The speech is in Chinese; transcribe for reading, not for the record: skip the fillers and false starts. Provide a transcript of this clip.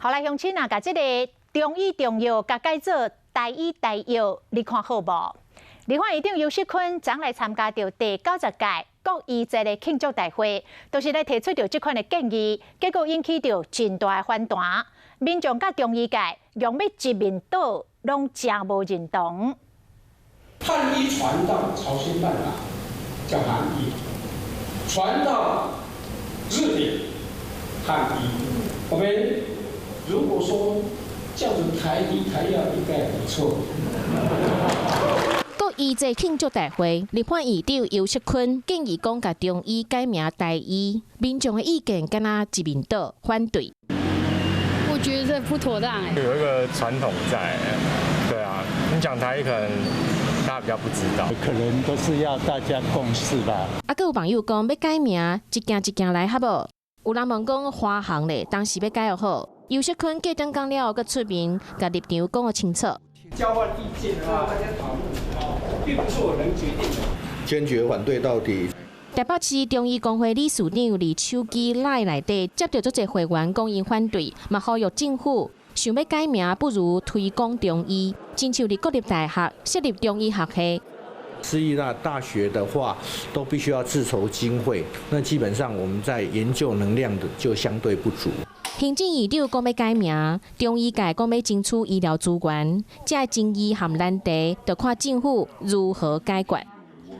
后来乡亲啊，甲这个中医中药甲改做台医台药，你看好无？立法院长游锡堃昨来参加到第90届国医节的庆祝大会，都是来提出着这款的建议，结果引起着真大的反弹。民众甲中医界用要一面倒，拢真无认同。汉医传到朝鲜半岛叫韩医，传到日本汉医。我们如果说叫做台医台药，应该不错。国医节庆祝大会，立法院长游锡堃建议讲，甲中医改名台医，民众的意见敢若一面倒，反对。我觉得这不妥当有一个传统在，对啊，你讲台医可能大家比较不知道，可能都是要大家共识吧。还有朋友讲要改名，一件一件来好无？有人问讲花行咧，当时要改又好。游锡堃过登讲了，佮出面甲立场讲个清楚。交换意见啊，大家讨论，并不是我能决定的。坚决反对到底。台北市中医工会理事长李手机赖内底接到足侪会员讲因反对，嘛呼吁政府想要改名，不如推广中医，亲像伫国立大学设立中医学系。私立大学的话，都必须要自筹经费，那基本上我们在研究能量的就相对不足。行政院长讲要改名，中医界讲要争取医疗资源，这争议含难题，就看政府如何解决。